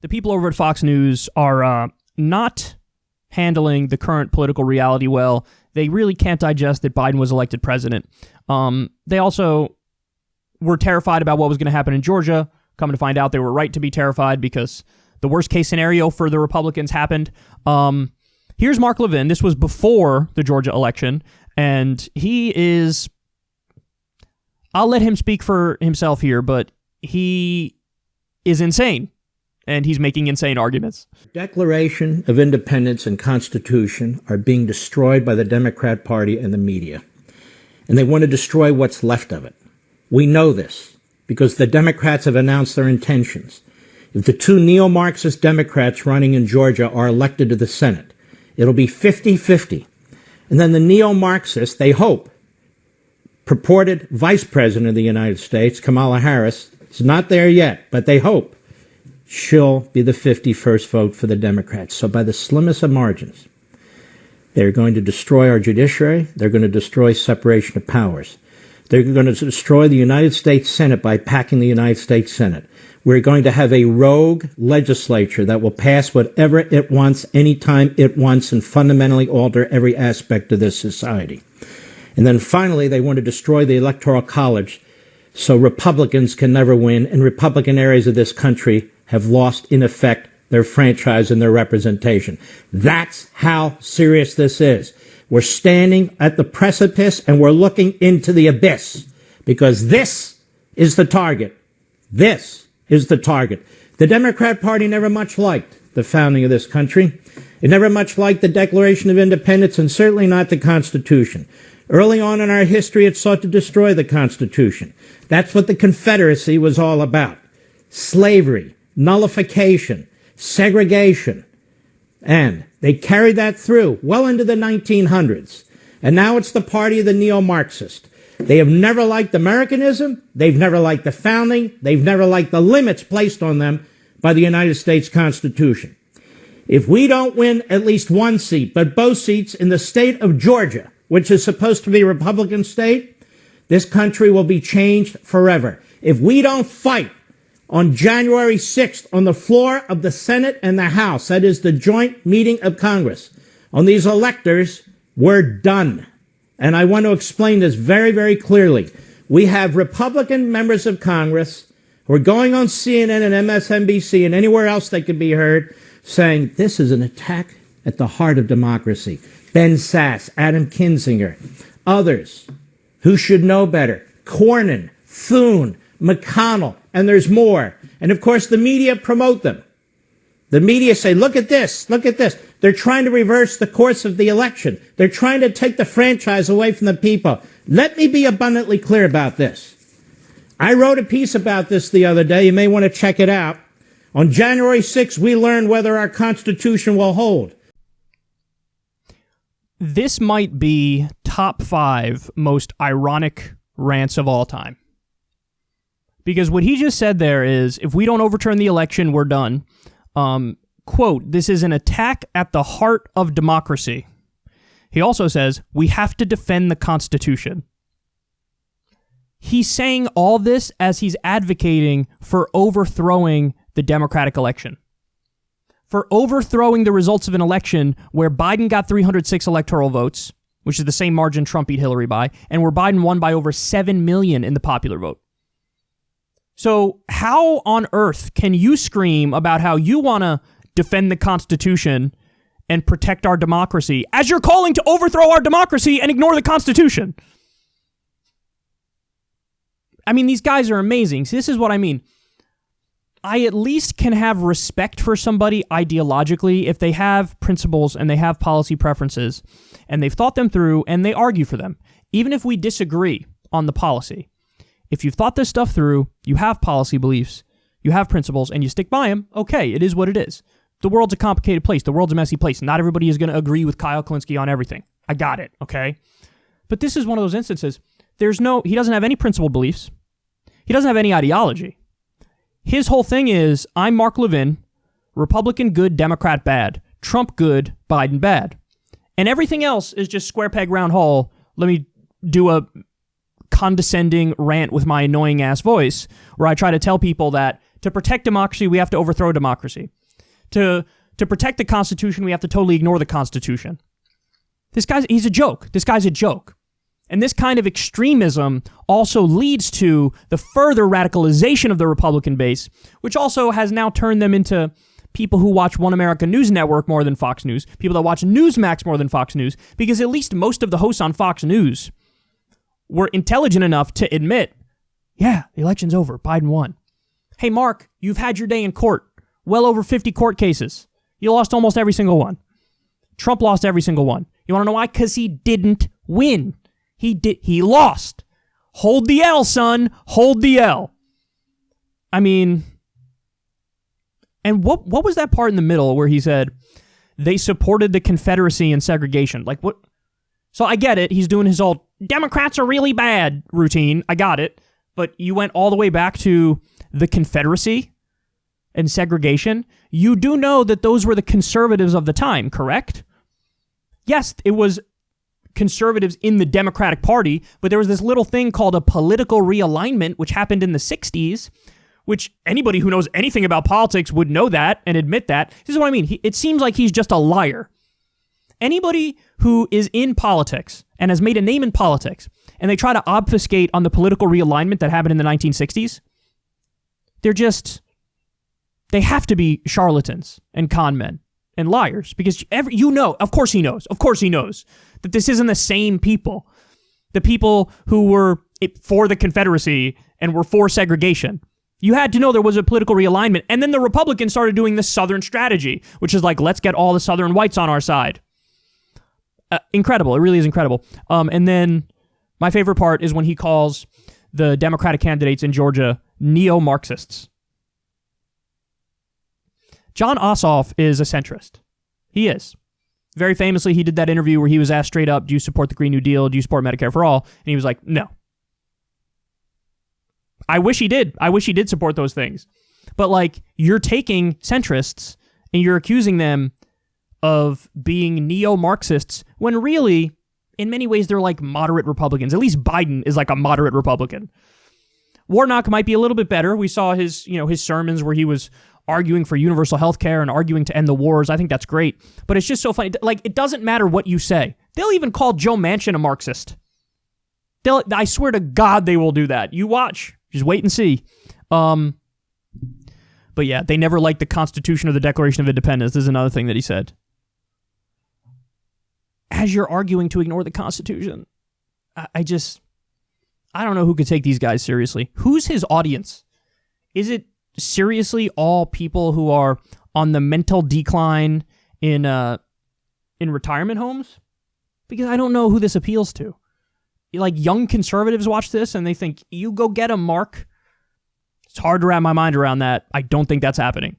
the people over at Fox News are not handling the current political reality well. They really can't digest that Biden was elected president. They also were terrified about what was going to happen in Georgia. Coming to find out, they were right to be terrified because the worst case scenario for the Republicans happened. Here's Mark Levin. This was before the Georgia election, and he is... I'll let him speak for himself here, but he is insane, and he's making insane arguments. Declaration of Independence and Constitution are being destroyed by the Democrat Party and the media, and they want to destroy what's left of it. We know this because the Democrats have announced their intentions. If the two neo-Marxist Democrats running in Georgia are elected to the Senate, it'll be 50-50. And then the neo-Marxists, they hope, purported Vice President of the United States, Kamala Harris, is not there yet, but they hope she'll be the 51st vote for the Democrats. So by the slimmest of margins, they're going to destroy our judiciary. They're going to destroy separation of powers. They're going to destroy the United States Senate by packing the United States Senate. We're going to have a rogue legislature that will pass whatever it wants, anytime it wants, and fundamentally alter every aspect of this society. And then finally, they want to destroy the Electoral College so Republicans can never win, and Republican areas of this country have lost, in effect, their franchise and their representation. That's how serious this is. We're standing at the precipice and we're looking into the abyss because this is the target. This is the target. The Democrat Party never much liked the founding of this country. It never much liked the Declaration of Independence and certainly not the Constitution. Early on in our history, it sought to destroy the Constitution. That's what the Confederacy was all about. Slavery, nullification, segregation. And they carried that through well into the 1900s. And now it's the party of the neo-Marxist. They have never liked Americanism. They've never liked the founding. They've never liked the limits placed on them by the United States Constitution. If we don't win at least one seat, but both seats in the state of Georgia, which is supposed to be a Republican state, this country will be changed forever. If we don't fight on January 6th on the floor of the Senate and the House, that is the joint meeting of Congress, on these electors, we're done. And I want to explain this very, very clearly. We have Republican members of Congress who are going on CNN and MSNBC and anywhere else they could be heard saying this is an attack at the heart of democracy. Ben Sasse, Adam Kinzinger, others who should know better, Cornyn, Thune, McConnell, and there's more. And of course, the media promote them. The media say, look at this, look at this. They're trying to reverse the course of the election. They're trying to take the franchise away from the people. Let me be abundantly clear about this. I wrote a piece about this the other day. You may want to check it out. On January 6th, we learned whether our Constitution will hold. This might be top 5 most ironic rants of all time. Because what he just said there is, if we don't overturn the election, we're done. Quote, this is an attack at the heart of democracy. He also says, we have to defend the Constitution. He's saying all this as he's advocating for overthrowing the Democratic election. For overthrowing the results of an election where Biden got 306 electoral votes, which is the same margin Trump beat Hillary by, and where Biden won by over 7 million in the popular vote. So how on earth can you scream about how you want to defend the Constitution and protect our democracy as you're calling to overthrow our democracy and ignore the Constitution? I mean, these guys are amazing. See, this is what I mean. I at least can have respect for somebody ideologically if they have principles and they have policy preferences and they've thought them through and they argue for them, even if we disagree on the policy. If you've thought this stuff through, you have policy beliefs, you have principles, and you stick by them, okay, it is what it is. The world's a complicated place. The world's a messy place. Not everybody is going to agree with Kyle Klinsky on everything. I got it, okay? But this is one of those instances. He doesn't have any principled beliefs. He doesn't have any ideology. His whole thing is, I'm Mark Levin, Republican good, Democrat bad, Trump good, Biden bad. And everything else is just square peg, round hole. Let me do a condescending rant with my annoying ass voice where I try to tell people that To protect democracy, we have to overthrow democracy. To protect the Constitution, we have to totally ignore the Constitution. He's a joke. This guy's a joke. And this kind of extremism also leads to the further radicalization of the Republican base, which also has now turned them into people who watch One America News Network more than Fox News, people that watch Newsmax more than Fox News, because at least most of the hosts on Fox News were intelligent enough to admit, yeah, the election's over, Biden won. Hey, Mark, you've had your day in court. Well over 50 court cases. You lost almost every single one. Trump lost every single one. You want to know why? Because he didn't win. He lost. Hold the L, son. Hold the L. I mean, and what was that part in the middle where he said they supported the Confederacy and segregation? Like what? So I get it. He's doing his old Democrats are really bad routine. I got it. But you went all the way back to the Confederacy and segregation. You do know that those were the conservatives of the time, correct? Yes, it was conservatives in the Democratic Party, but there was this little thing called a political realignment, which happened in the 60s, which anybody who knows anything about politics would know that and admit that. This is what I mean. It seems like he's just a liar. Anybody who is in politics and has made a name in politics, and they try to obfuscate on the political realignment that happened in the 1960s, they have to be charlatans and con men and liars, because of course he knows that this isn't the same people. The people who were for the Confederacy and were for segregation. You had to know there was a political realignment. And then the Republicans started doing the Southern strategy, which is like, let's get all the Southern whites on our side. Incredible. It really is incredible. And then my favorite part is when he calls the Democratic candidates in Georgia neo-Marxists. John Ossoff is a centrist. He is. Very famously, he did that interview where he was asked straight up, do you support the Green New Deal? Do you support Medicare for all? And he was like, no. I wish he did. I wish he did support those things. But like, you're taking centrists and you're accusing them of being neo-Marxists when really, in many ways, they're like moderate Republicans. At least Biden is like a moderate Republican. Warnock might be a little bit better. We saw his sermons where he was arguing for universal health care and arguing to end the wars. I think that's great. But it's just so funny. Like, it doesn't matter what you say. They'll even call Joe Manchin a Marxist. I swear to God they will do that. You watch. Just wait and see. But yeah, they never liked the Constitution or the Declaration of Independence. This is another thing that he said. As you're arguing to ignore the Constitution, I don't know who could take these guys seriously. Who's his audience? Is it seriously all people who are on the mental decline in retirement homes? Because I don't know who this appeals to. Like, young conservatives watch this and they think, you go get him, Mark. It's hard to wrap my mind around that. I don't think that's happening.